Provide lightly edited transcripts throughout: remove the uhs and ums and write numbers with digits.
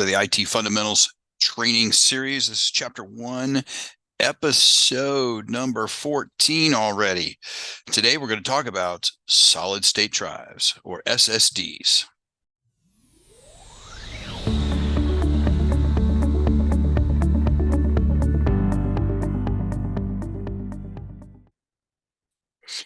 the IT Fundamentals training series. This is chapter 1, episode number 14 already. Today we're going to talk about solid state drives, or SSDs.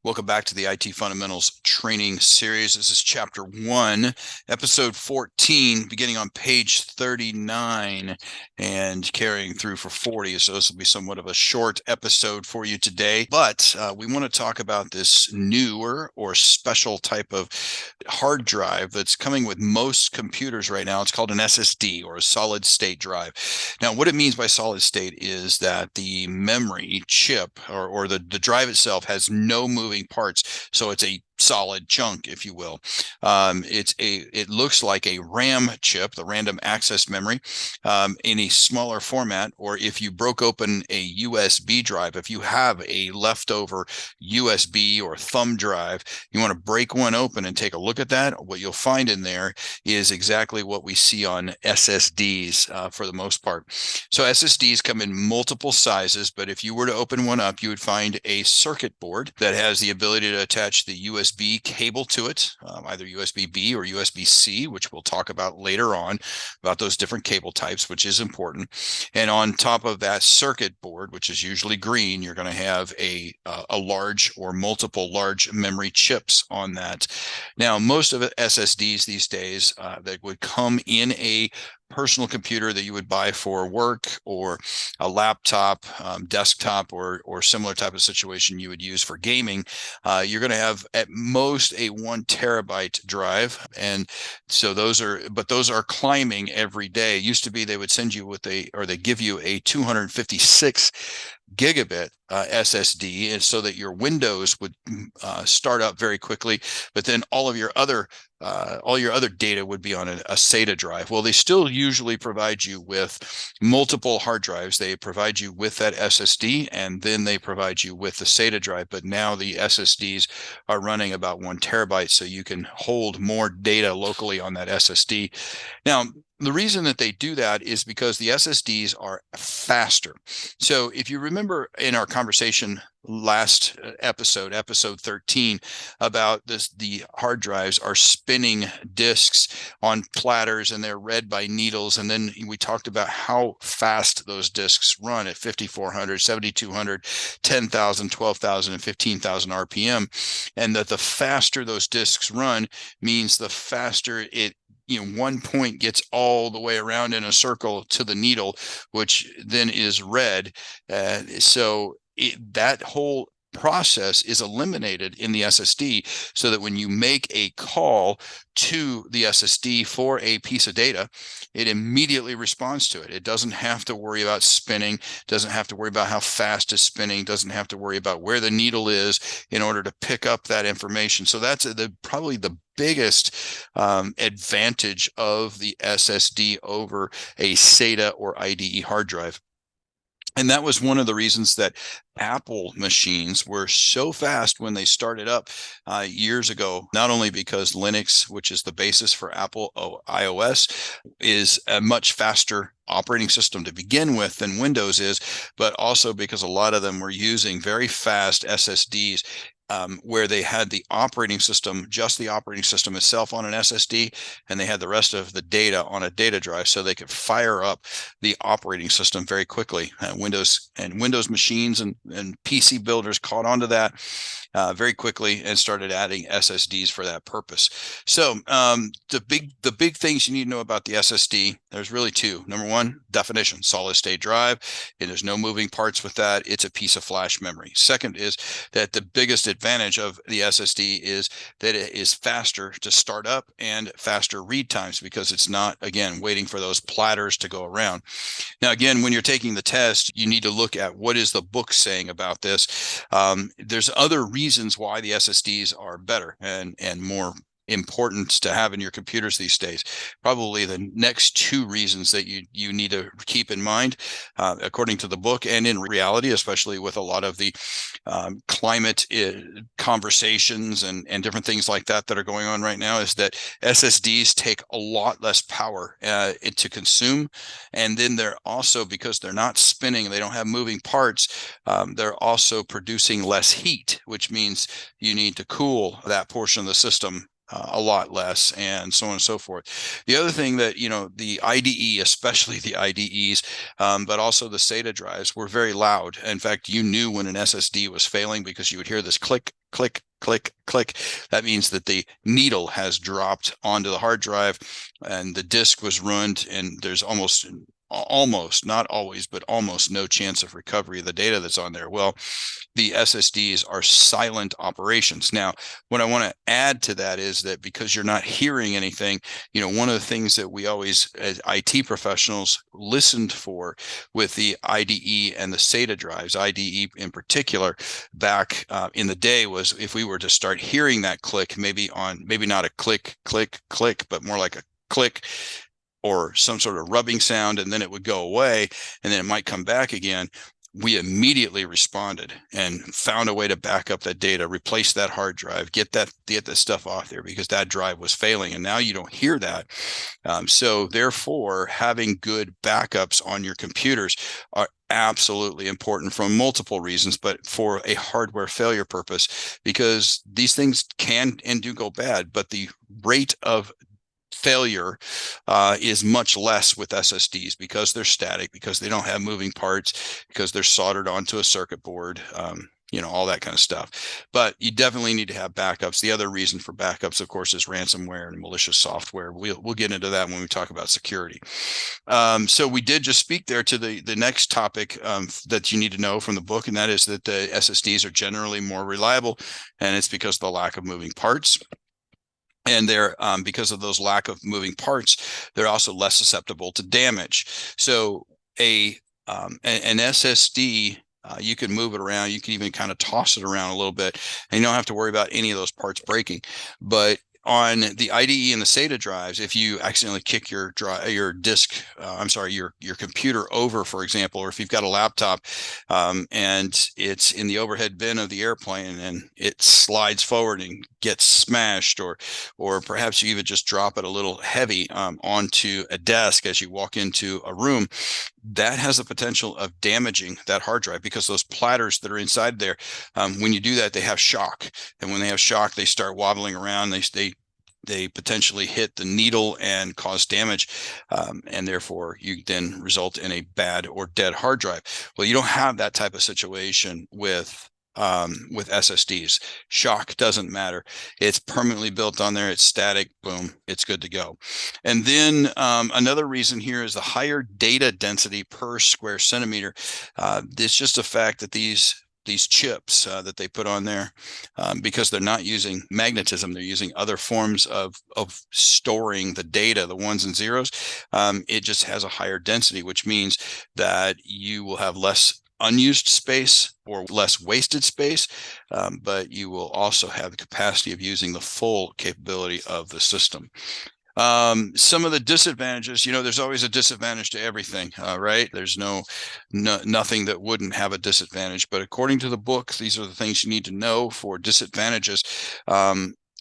Welcome back to the IT Fundamentals training series. This is chapter 1, episode 14, beginning on page 39 and carrying through for 40. So this will be somewhat of a short episode for you today. But we want to talk about this newer or special type of hard drive that's coming with most computers right now. It's called an SSD, or a solid state drive. Now, what it means by solid state is that the memory chip or the drive itself has no moving parts, so it's a solid chunk, if you will. It looks like a RAM chip, the random access memory, in a smaller format. Or if you broke open a USB drive, if you have a leftover USB or thumb drive, you want to break one open and take a look at that. What you'll find in there is exactly what we see on SSDs for the most part. So SSDs come in multiple sizes, but if you were to open one up, you would find a circuit board that has the ability to attach the USB cable to it, either USB-B or USB-C, which we'll talk about later on, about those different cable types, which is important. And on top of that circuit board, which is usually green, you're going to have a large or multiple large memory chips on that. Now, most of the SSDs these days that would come in a personal computer that you would buy for work, or a laptop, desktop, or similar type of situation you would use for gaming, you're going to have at most a 1 terabyte drive. And so those are climbing every day. It used to be they would send you they give you a 256 gigabit SSD, and so that your Windows would start up very quickly, but then all your other data would be on a SATA drive. Well, they still usually provide you with multiple hard drives. They provide you with that SSD, and then they provide you with the SATA drive. But now the SSDs are running about 1 terabyte, so you can hold more data locally on that SSD. Now, the reason that they do that is because the SSDs are faster. So if you remember in our conversation last episode 13, about this, the hard drives are spinning disks on platters and they're read by needles. And then we talked about how fast those disks run at 5,400, 7,200, 10,000, 12,000, and 15,000 RPM. And that the faster those disks run means the faster one point gets all the way around in a circle to the needle, which then is read. That whole process is eliminated in the SSD, so that when you make a call to the SSD for a piece of data, it immediately responds to it. It doesn't have to worry about spinning, doesn't have to worry about how fast it's spinning, doesn't have to worry about where the needle is in order to pick up that information. So that's probably the biggest advantage of the SSD over a SATA or IDE hard drive. And that was one of the reasons that Apple machines were so fast when they started up years ago, not only because Linux, which is the basis for Apple iOS, is a much faster operating system to begin with than Windows is, but also because a lot of them were using very fast SSDs. Where they had the operating system, just the operating system itself on an SSD, and they had the rest of the data on a data drive, so they could fire up the operating system very quickly. Windows machines and PC builders caught onto that very quickly and started adding SSDs for that purpose. So the big things you need to know about the SSD, there's really two. Number one, definition: solid state drive, and there's no moving parts with that. It's a piece of flash memory. Second is that the biggest advantage of the SSD is that it is faster to start up and faster read times, because it's not, again, waiting for those platters to go around. Now, again, when you're taking the test, you need to look at what is the book saying about this. There's other reasons why the SSDs are better and more important to have in your computers these days. Probably the next two reasons that you need to keep in mind, according to the book, and in reality, especially with a lot of the climate conversations and different things like that are going on right now, is that SSDs take a lot less power to consume. And then they're also, because they're not spinning, they don't have moving parts, they're also producing less heat, which means you need to cool that portion of the system a lot less, and so on and so forth. The other thing that, the IDE, especially the IDEs, but also the SATA drives, were very loud. In fact, you knew when an SSD was failing because you would hear this click, click, click, click. That means that the needle has dropped onto the hard drive and the disk was ruined, and there's almost, not always, but almost no chance of recovery of the data that's on there. Well, the SSDs are silent operations. Now, what I want to add to that is that because you're not hearing anything, one of the things that we always, as IT professionals, listened for with the IDE and the SATA drives, IDE in particular, back in the day, was if we were to start hearing that click, maybe not a click, click, click, but more like a click or some sort of rubbing sound, and then it would go away, and then it might come back again. We immediately responded and found a way to back up that data, replace that hard drive, get that stuff off there, because that drive was failing. And now you don't hear that. So therefore, having good backups on your computers are absolutely important for multiple reasons, but for a hardware failure purpose, because these things can and do go bad, but the rate of failure is much less with SSDs because they're static, because they don't have moving parts, because they're soldered onto a circuit board, all that kind of stuff. But you definitely need to have backups. The other reason for backups, of course, is ransomware and malicious software. We'll get into that when we talk about security. So we did just speak there to the next topic that you need to know from the book, and that is that the SSDs are generally more reliable, and it's because of the lack of moving parts. And they're because of those lack of moving parts, they're also less susceptible to damage. So an SSD, you can move it around. You can even kind of toss it around a little bit, and you don't have to worry about any of those parts breaking. But on the IDE and the SATA drives, if you accidentally kick your computer over, for example, or if you've got a laptop and it's in the overhead bin of the airplane and it slides forward and gets smashed, or perhaps you even just drop it a little heavy onto a desk as you walk into a room, that has the potential of damaging that hard drive, because those platters that are inside there, when you do that, they have shock, and when they have shock, they start wobbling around. They potentially hit the needle and cause damage, and therefore you then result in a bad or dead hard drive. Well, you don't have that type of situation with SSDs. Shock doesn't matter. It's permanently built on there. It's static. Boom, it's good to go. And then another reason here is the higher data density per square centimeter. It's just a fact that these chips that they put on there, because they're not using magnetism, they're using other forms of storing the data, the ones and zeros. It just has a higher density, which means that you will have less unused space or less wasted space, but you will also have the capacity of using the full capability of the system. Some of the disadvantages, there's always a disadvantage to everything, right? There's nothing that wouldn't have a disadvantage, but according to the book, these are the things you need to know for disadvantages.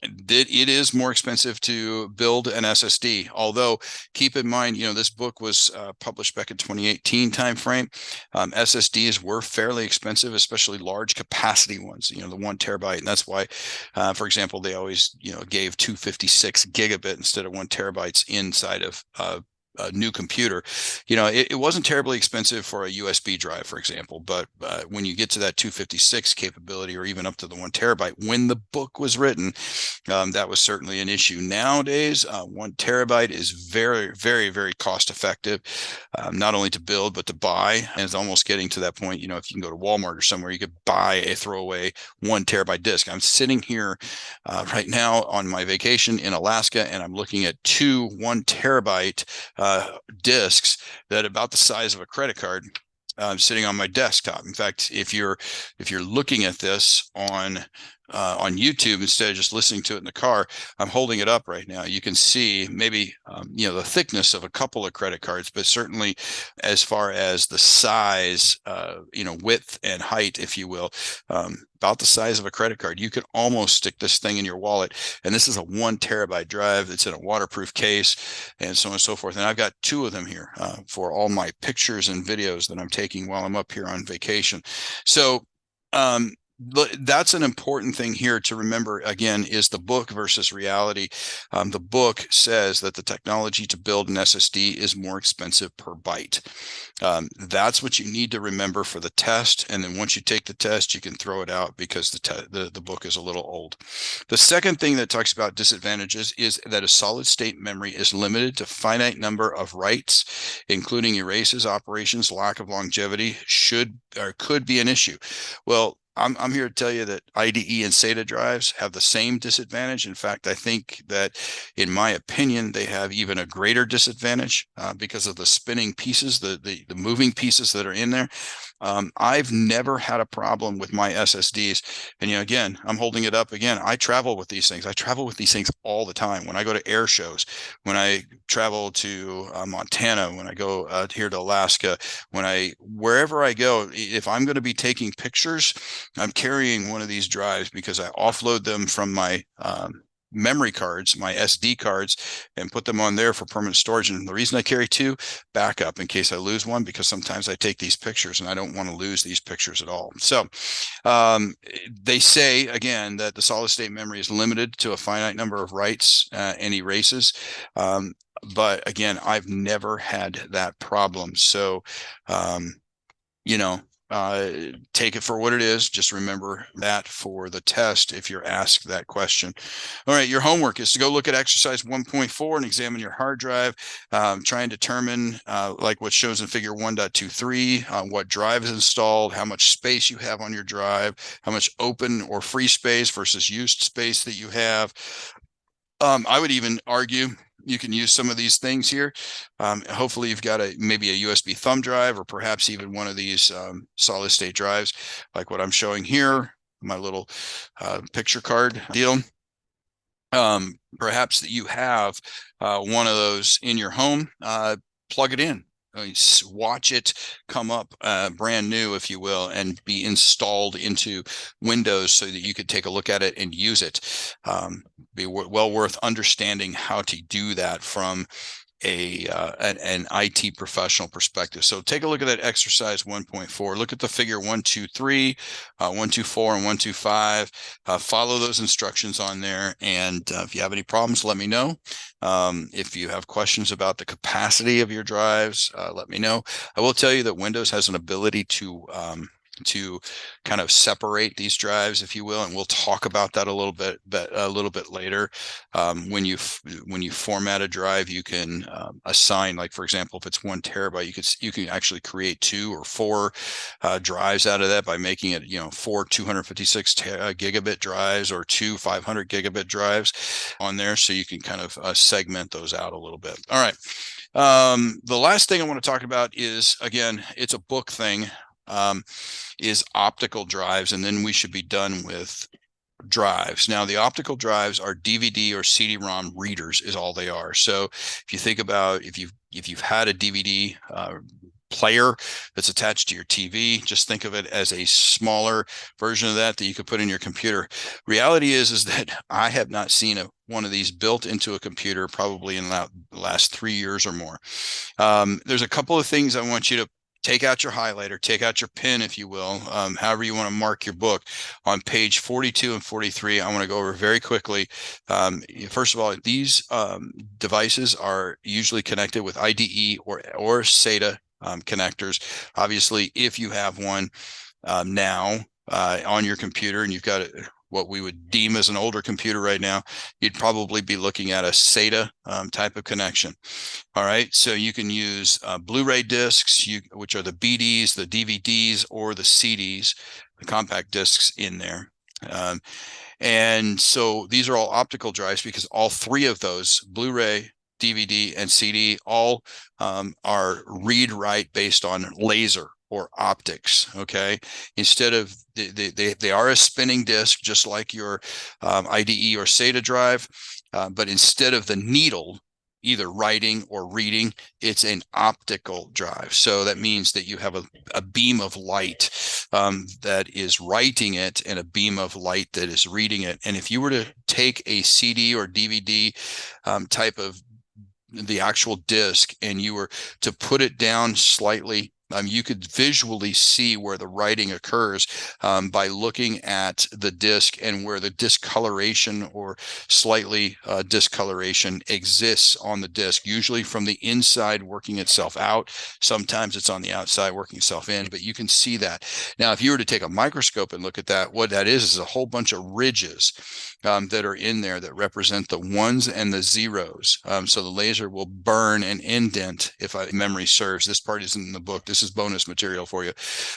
It is more expensive to build an SSD, although keep in mind, this book was published back in 2018 timeframe. SSDs were fairly expensive, especially large capacity ones, the 1 terabyte. And that's why, for example, they always, gave 256 gigabit instead of 1 terabytes inside of a new computer. It wasn't terribly expensive for a USB drive, for example, but when you get to that 256 capability, or even up to the 1 terabyte, when the book was written, that was certainly an issue. Nowadays, 1 terabyte is very, very, very cost effective, not only to build, but to buy. And it's almost getting to that point, if you can go to Walmart or somewhere, you could buy a throwaway 1 terabyte disk. I'm sitting here right now on my vacation in Alaska, and I'm looking at 2 1 terabyte discs that are about the size of a credit card, sitting on my desktop. In fact, if you're looking at this on on YouTube instead of just listening to it in the car. I'm holding it up right now. You can see maybe the thickness of a couple of credit cards, but certainly as far as the size, width and height, if you will, about the size of a credit card. You can almost stick this thing in your wallet. And this is a 1 terabyte drive. It's in a waterproof case and so on and so forth. And I've got 2 of them here for all my pictures and videos that I'm taking while I'm up here on vacation. So that's an important thing here to remember, again, is the book versus reality. The book says that the technology to build an SSD is more expensive per byte. That's what you need to remember for the test. And then once you take the test, you can throw it out because the book is a little old. The second thing that talks about disadvantages is that a solid state memory is limited to finite number of writes, including erases, operations, lack of longevity should or could be an issue. Well, I'm here to tell you that IDE and SATA drives have the same disadvantage. In fact, I think that, in my opinion, they have even a greater disadvantage because of the spinning pieces, the moving pieces that are in there. I've never had a problem with my SSDs. And, again, I'm holding it up again. I travel with these things. I travel with these things all the time. When I go to air shows, when I travel to Montana, when I go here to Alaska, wherever I go, if I'm going to be taking pictures, I'm carrying one of these drives because I offload them from my memory cards, my SD cards, and put them on there for permanent storage. And the reason I carry 2, backup in case I lose one, because sometimes I take these pictures and I don't want to lose these pictures at all. So they say, again, that the solid state memory is limited to a finite number of writes and erases. But again, I've never had that problem. So, take it for what it is. Just remember that for the test if you're asked that question. All right, your homework is to go look at exercise 1.4 and examine your hard drive. Try and determine, like what shows in figure 1.23, what drive is installed, how much space you have on your drive, how much open or free space versus used space that you have. I would even argue you can use some of these things here. Hopefully you've got maybe a USB thumb drive, or perhaps even one of these solid state drives like what I'm showing here, my little picture card deal. Perhaps that you have one of those in your home. Plug it in. Watch it come up brand new, if you will, and be installed into Windows so that you could take a look at it and use it. Be well worth understanding how to do that from an IT professional perspective. So take a look at that exercise 1.4. Look at the figure 123, 124, and 125. Follow those instructions on there. And if you have any problems, let me know. If you have questions about the capacity of your drives, let me know. I will tell you that Windows has an ability to kind of separate these drives, if you will, and we'll talk about that a little bit later. When you format a drive, you can assign, like for example, if it's 1 terabyte, you can actually create 2 or 4 drives out of that by making it 4 256 gigabit drives or 2 500 gigabit drives on there, so you can kind of segment those out a little bit. All right. The last thing I want to talk about is, again, it's a book thing. Is optical drives, and then we should be done with drives. Now, the optical drives are DVD or CD-ROM readers is all they are. So if you think about if you've had a DVD player that's attached to your TV, just think of it as a smaller version of that you could put in your computer. Reality is that I have not seen one of these built into a computer probably in the last 3 years or more. There's a couple of things I want you to take out your highlighter, take out your pen, if you will, however you want to mark your book. On page 42 and 43, I want to go over very quickly. First of all, these devices are usually connected with IDE or SATA connectors. Obviously, if you have one now on your computer and you've got what we would deem as an older computer right now, you'd probably be looking at a SATA type of connection. All right, so you can use Blu-ray discs, which are the BDs, the DVDs, or the CDs, the compact discs in there. And so these are all optical drives because all 3 of those, Blu-ray, DVD, and CD, all are read-write based on laser. or optics. Okay, instead of they are a spinning disk, just like your IDE or SATA drive, but instead of the needle either writing or reading, it's an optical drive. So that means that you have a beam of light that is writing it and a beam of light that is reading it. And if you were to take a CD or DVD type of the actual disc and you were to put it down slightly, you could visually see where the writing occurs by looking at the disc and where the discoloration or slightly discoloration exists on the disc, usually from the inside working itself out. Sometimes it's on the outside working itself in, but you can see that. Now, if you were to take a microscope and look at that, what that is a whole bunch of ridges that are in there that represent the ones and the zeros. So the laser will burn and indent, if memory serves. This part isn't in the book. This is bonus material for you.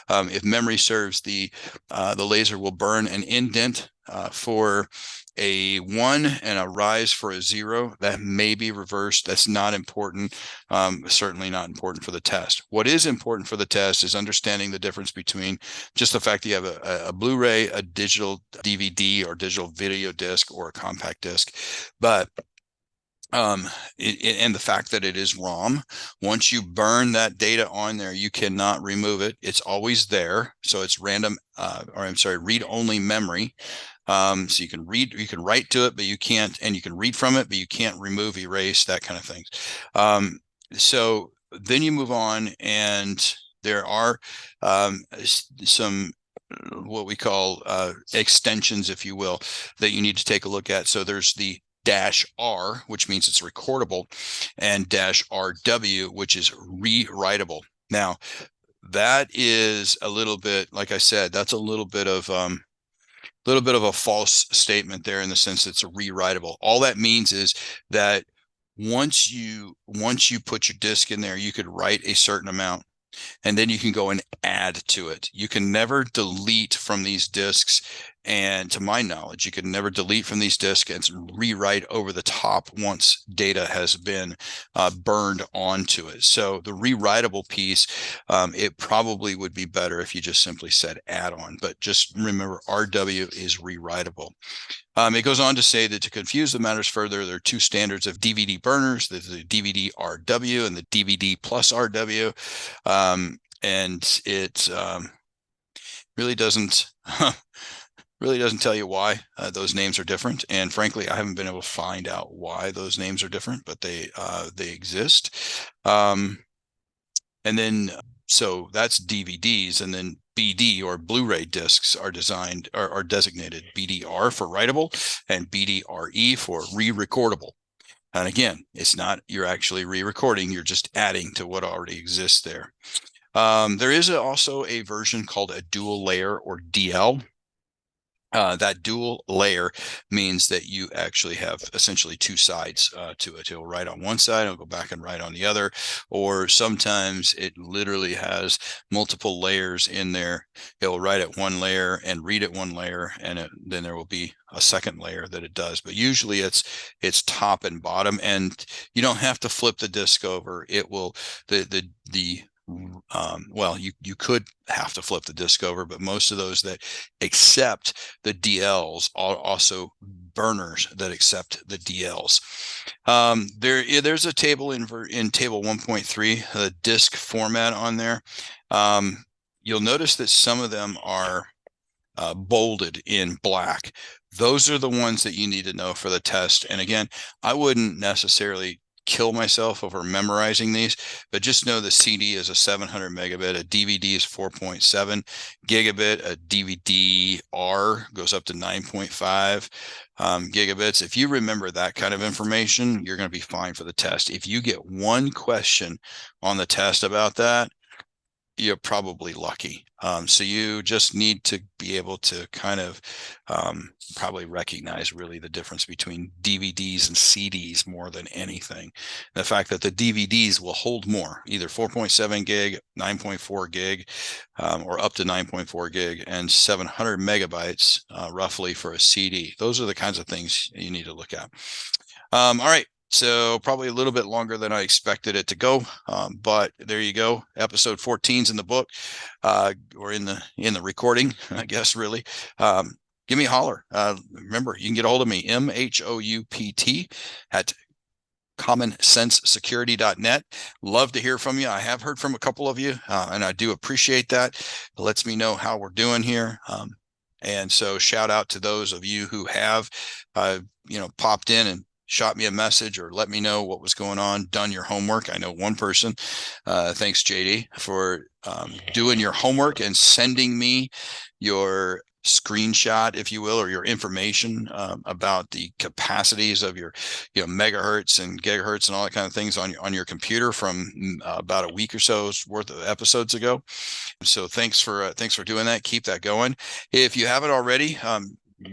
If memory serves, the laser will burn and indent for a 1 and a rise for a 0. That may be reversed. That's not important. Certainly not important for the test. What is important for the test is understanding the difference between just the fact that you have a Blu-ray, a digital DVD or digital video disc, or a compact disc, but and the fact that it is ROM. Once you burn that data on there, you cannot remove it. It's always there. So it's read-only memory. So you can write to it, but you can't, and you can read from it, but you can't remove, erase, that kind of things. So then you move on, and there are some what we call extensions, if you will, that you need to take a look at. So there's the -R, which means it's recordable, and -RW, which is rewritable. Now, that is a little bit, like I said, that's a little bit of a false statement there, in the sense that it's rewritable. All that means is that once you put your disk in there, you could write a certain amount, and then you can go and add to it. You can never delete from these disks. And to my knowledge, you can never delete from these disks and rewrite over the top once data has been burned onto it. So the rewritable piece, it probably would be better if you just simply said add-on. But just remember, RW is rewritable. It goes on to say that to confuse the matters further, there are two standards of DVD burners: there's the DVD RW and the DVD plus RW. And it really doesn't tell you why those names are different. And frankly, I haven't been able to find out why those names are different, but they exist. And then, so that's DVDs, and then BD or Blu-ray discs are designated BDR for writable and BDRE for re-recordable. And again, it's not you're actually re-recording, you're just adding to what already exists there. There is also a version called a dual layer, or DL. That dual layer means that you actually have essentially two sides to it. It'll write on one side, it'll go back and write on the other, or sometimes it literally has multiple layers in there. It'll write at one layer and read at one layer, and then there will be a second layer that it does. But usually it's top and bottom, and you don't have to flip the disk over. It will well, you could have to flip the disk over, but most of those that accept the DLs are also burners that accept the DLs. There's a table in table 1.3, the disk format on there. You'll notice that some of them are bolded in black. Those are the ones that you need to know for the test. And again, I wouldn't necessarily kill myself over memorizing these, but just know the CD is a 700 megabit, a DVD is 4.7 gigabit, a DVD-R goes up to 9.5 gigabits. If you remember that kind of information, you're going to be fine for the test. If you get one question on the test about that, you're probably lucky. So you just need to be able to kind of probably recognize really the difference between DVDs and CDs more than anything. The fact that the DVDs will hold more, either 4.7 gig, 9.4 gig, or up to 9.4 gig, and 700 megabytes roughly for a CD. Those are the kinds of things you need to look at. All right. So probably a little bit longer than I expected it to go, but there you go. Episode 14 is in the book, or in the recording, I guess. Really, give me a holler. Remember, you can get a hold of me, MHOUPT at commonsensesecurity.net. Love to hear from you. I have heard from a couple of you, and I do appreciate that. It lets me know how we're doing here. And so shout out to those of you who have, popped in and shot me a message or let me know what was going on, done your homework. I know one person, thanks JD, for doing your homework and sending me your screenshot, if you will, or your information about the capacities of your megahertz and gigahertz and all that kind of things on your computer from about a week or so's worth of episodes ago. So thanks for doing that. Keep that going. If you haven't already,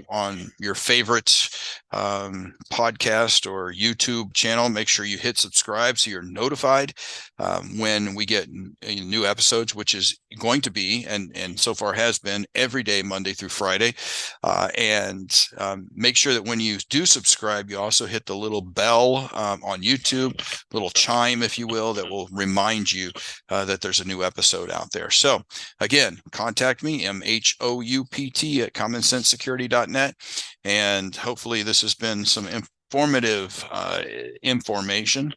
on your favorite podcast or YouTube channel, make sure you hit subscribe so you're notified when we get new episodes, which is going to be and so far has been every day, Monday through Friday. And make sure that when you do subscribe, you also hit the little bell on YouTube, little chime, if you will, that will remind you that there's a new episode out there. So again, contact me, MHOUPT at commonsensesecurity.net. And hopefully this has been some informative information,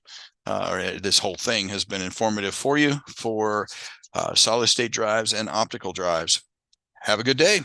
or this whole thing has been informative for you for solid state drives and optical drives. Have a good day.